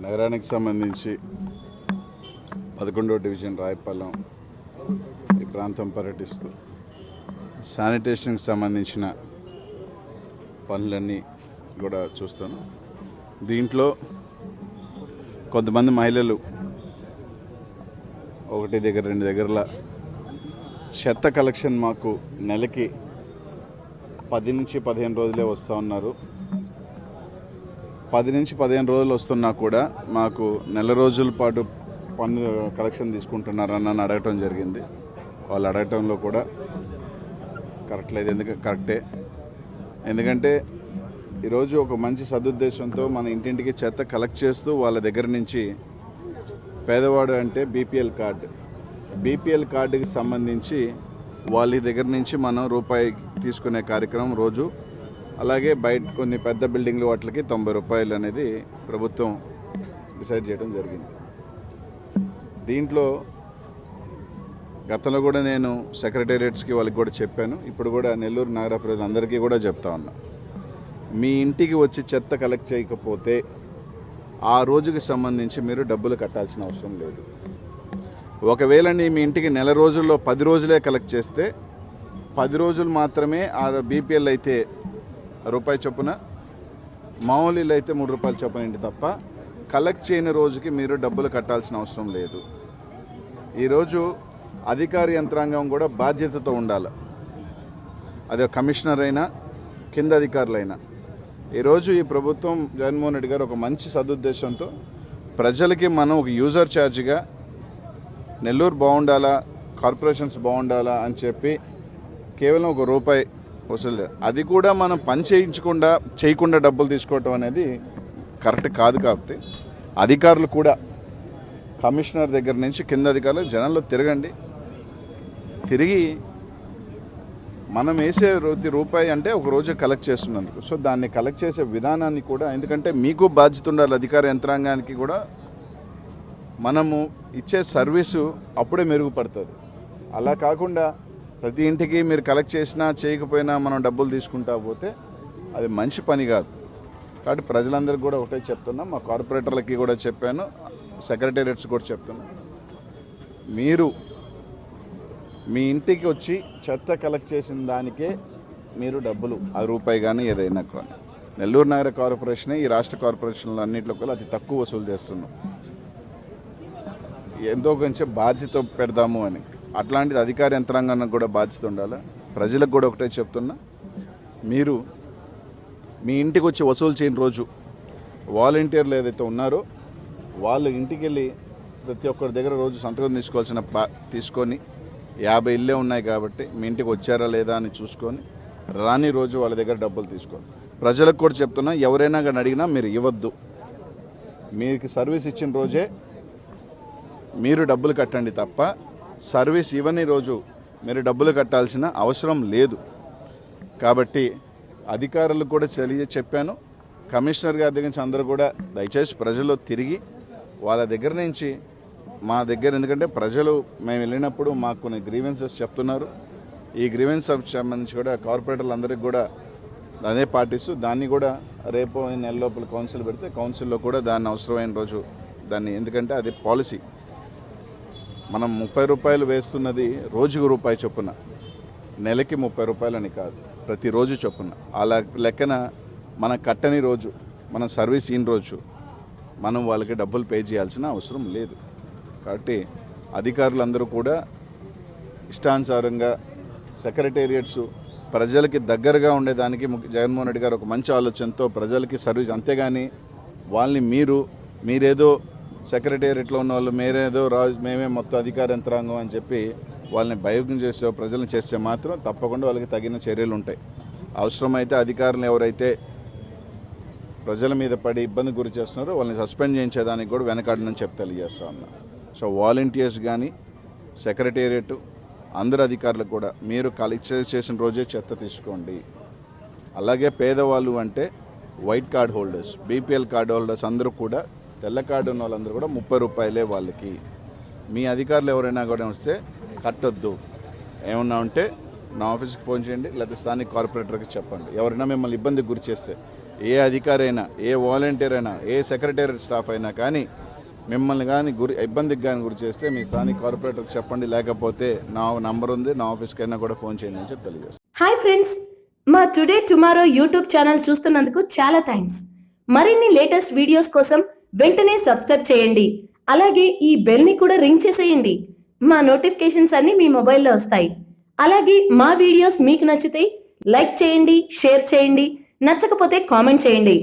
నగరానికి సంబంధించి 11వ డివిజన్ రాయపాలెం ఈ ప్రాంతం పర్యటిస్తూ శానిటేషన్కి సంబంధించిన పనులన్నీ కూడా చూస్తాను. దీంట్లో కొంతమంది మహిళలు ఒకటి దగ్గర రెండు దగ్గరలా చెత్త కలెక్షన్ మాకు నెలకి 10 నుంచి 15 రోజులే వస్తూ ఉన్నారు. 10 నుంచి 15 రోజులు వస్తున్నా కూడా మాకు నెల రోజుల పాటు పన్ను కలెక్షన్ తీసుకుంటున్నారని అడగటం జరిగింది. వాళ్ళు అడగటంలో కూడా కరెక్ట్ లేదు, కరెక్టే. ఎందుకంటే ఈరోజు ఒక మంచి సదుద్దేశంతో మన ఇంటింటికి చెత్త కలెక్ట్ చేస్తూ వాళ్ళ దగ్గర నుంచి పేదవాడు అంటే బీపీఎల్ కార్డుకి సంబంధించి వాళ్ళ దగ్గర నుంచి మనం రూపాయి తీసుకునే కార్యక్రమం రోజు. అలాగే బయట కొన్ని పెద్ద బిల్డింగ్లు వాటికి 90 రూపాయలు అనేది ప్రభుత్వం డిసైడ్ చేయడం జరిగింది. దీంట్లో గతంలో కూడా నేను సెక్రటేరియట్స్కి వాళ్ళకి కూడా చెప్పాను. ఇప్పుడు కూడా నెల్లూరు నగర ప్రజలందరికీ కూడా చెప్తా ఉన్నా, మీ ఇంటికి వచ్చి చెత్త కలెక్ట్ చేయకపోతే ఆ రోజుకి సంబంధించి మీరు డబ్బులు కట్టాల్సిన అవసరం లేదు. ఒకవేళ మీ ఇంటికి నెల రోజుల్లో 10 రోజులే కలెక్ట్ చేస్తే 10 రోజులు మాత్రమే ఆ బీపీఎల్ అయితే రూపాయి చొప్పున, మామూలు అయితే 3 రూపాయలు చొప్పున ఇంటి తప్ప కలెక్ట్ చేయని రోజుకి మీరు డబ్బులు కట్టాల్సిన అవసరం లేదు. ఈరోజు అధికార యంత్రాంగం కూడా బాధ్యతతో ఉండాలి. అదే కమిషనర్ అయినా కింద అధికారులైనా. ఈరోజు ఈ ప్రభుత్వం జగన్మోహన్ రెడ్డి గారు ఒక మంచి సదుద్దేశంతో ప్రజలకి మనం ఒక యూజర్ ఛార్జ్గా నెల్లూరు బాగుండాలా, కార్పొరేషన్స్ బాగుండాలా అని చెప్పి కేవలం ₹1 వసూలు, అది కూడా మనం పని చేయకుండా డబ్బులు తీసుకోవటం అనేది కరెక్ట్ కాదు. కాబట్టి అధికారులు కూడా కమిషనర్ దగ్గర నుంచి కింద అధికారులు జనంలో తిరిగి మనం వేసే రూపాయి అంటే ఒక రోజు కలెక్ట్ చేస్తున్నందుకు, సో దాన్ని కలెక్ట్ చేసే విధానాన్ని కూడా, ఎందుకంటే మీకు బాధ్యత ఉండాలి, అధికార యంత్రాంగానికి కూడా మనము ఇచ్చే సర్వీసు అప్పుడే మెరుగుపడుతుంది. అలా కాకుండా ప్రతి ఇంటికి మీరు కలెక్ట్ చేసినా చేయకపోయినా మనం డబ్బులు తీసుకుంటా పోతే అది మంచి పని కాదు. కాబట్టి ప్రజలందరికీ కూడా ఒకటే చెప్తున్నాం, మా కార్పొరేటర్లకి కూడా చెప్పాను, సెక్రటేరియట్స్ కూడా చెప్తున్నాం, మీరు మీ ఇంటికి వచ్చి చెత్త కలెక్ట్ చేసిన దానికే మీరు డబ్బులు ₹1 కానీ ఏదైనా కానీ, నెల్లూరు నగర కార్పొరేషనే ఈ రాష్ట్ర కార్పొరేషన్లు అన్నింటిలో కూడా అతి తక్కువ వసూలు చేస్తున్నాం. ఎంతో కొంచెం బాధ్యత పెడదాము అని, అట్లాంటిది అధికార యంత్రాంగానికి కూడా బాధ్యత ఉండాలి. ప్రజలకు కూడా ఒకటే చెప్తున్నా, మీరు మీ ఇంటికి వచ్చి వసూలు చేయని రోజు వాలంటీర్లు ఏదైతే ఉన్నారో వాళ్ళు ఇంటికి వెళ్ళి ప్రతి ఒక్కరి దగ్గర రోజు సంతకం తీసుకొని 50 ఇళ్ళే ఉన్నాయి కాబట్టి మీ ఇంటికి వచ్చారా లేదా అని చూసుకొని రాని రోజు వాళ్ళ దగ్గర డబ్బులు తీసుకోండి. ప్రజలకు కూడా చెప్తున్నా, ఎవరైనా కానీ అడిగినా మీరు ఇవ్వద్దు. మీకు సర్వీస్ ఇచ్చిన రోజే మీరు డబ్బులు కట్టండి తప్ప సర్వీస్ ఇవ్వని రోజు మీరు డబ్బులు కట్టాల్సిన అవసరం లేదు. కాబట్టి అధికారులకు కూడా చెప్పాను, కమిషనర్ గారి దగ్గర నుంచి అందరూ కూడా దయచేసి ప్రజలు తిరిగి వాళ్ళ దగ్గర నుంచి మా దగ్గర, ఎందుకంటే ప్రజలు మేము వెళ్ళినప్పుడు మాకు కొన్ని గ్రీవెన్సెస్ చెప్తున్నారు. ఈ గ్రీవెన్స్ సంబంధించి కూడా కార్పొరేటర్లు అందరికీ కూడా అదే పాటిస్తూ దాన్ని కూడా రేపు నెల లోపల కౌన్సిల్ పెడితే కౌన్సిల్లో కూడా దాన్ని అవసరమైన రోజు దాన్ని, ఎందుకంటే అది పాలసీ, మనం ₹30 వేస్తున్నది రోజుకు ₹1 చొప్పున, నెలకి ₹30 అని కాదు, ప్రతిరోజు చొప్పున. అలా లెక్కన మన కట్టని రోజు, మన సర్వీస్ ఇన్ రోజు మనం వాళ్ళకి డబ్బులు పే చేయాల్సిన అవసరం లేదు. కాబట్టి అధికారులందరూ కూడా ఇష్టానుసారంగా మీరియట్స్ ప్రజలకి దగ్గరగా ఉండేదానికి జగన్మోహన్ రెడ్డి గారు ఒక మంచి ఆలోచనతో ప్రజలకి సర్వీస్, అంతేగాని వాళ్ళని మీరేదో సెక్రటేరియట్లో ఉన్న వాళ్ళు మేమే మొత్తం అధికార యంత్రాంగం అని చెప్పి వాళ్ళని భయం చేసే ప్రజలను చేస్తే మాత్రం తప్పకుండా వాళ్ళకి తగిన చర్యలు ఉంటాయి. అవసరమైతే అధికారులు ఎవరైతే ప్రజల మీద పడి ఇబ్బంది గురి చేస్తున్నారో వాళ్ళని సస్పెండ్ చేయించేదానికి కూడా వెనకాడనని తెలియజేస్తా ఉన్నా. సో వాలంటీర్స్ కానీ సెక్రటేరియట్ అందరు అధికారులకు కూడా మీరు కలెక్ట్ చేసిన రోజే చెత్త తీసుకోండి. అలాగే పేదవాళ్ళు అంటే white card holders, BPL card holders అందరూ కూడా, తెల్ల కార్డు ఉన్న వాళ్ళందరూ కూడా ₹30 వాళ్ళకి. మీ అధికారులు ఎవరైనా కూడా వస్తే కట్టొద్దు, ఏమన్నా ఉంటే నా ఆఫీస్కి ఫోన్ చేయండి, లేకపోతే స్థానిక కార్పొరేటర్కి చెప్పండి. ఎవరైనా మిమ్మల్ని ఇబ్బందికి గురి చేస్తే ఏ అధికారి అయినా, ఏ వాలంటీర్ అయినా, ఏ సెక్రటేరియట్ స్టాఫ్ అయినా కానీ మిమ్మల్ని కానీ ఇబ్బందికి కానీ గురి చేస్తే మీ స్థానిక కార్పొరేటర్కి చెప్పండి, లేకపోతే నా నంబర్ ఉంది, నా ఆఫీస్కి అయినా కూడా ఫోన్ చేయండి అని చెప్పి తెలియజేస్తాను. హాయ్ ఫ్రెండ్స్, మా టుడే టుమారో యూట్యూబ్ ఛానల్ చూస్తున్నందుకు చాలా థ్యాంక్స్. మరిన్ని లేటెస్ట్ వీడియోస్ కోసం వెంటనే సబ్స్క్రైబ్ చేయండి. అలాగే ఈ బెల్ ని కూడా రింగ్ చేసేయండి. మా నోటిఫికేషన్స్ అన్ని మీ మొబైల్లో వస్తాయి. అలాగే మా వీడియోస్ మీకు నచ్చితే లైక్ చేయండి, షేర్ చేయండి, నచ్చకపోతే కామెంట్ చేయండి.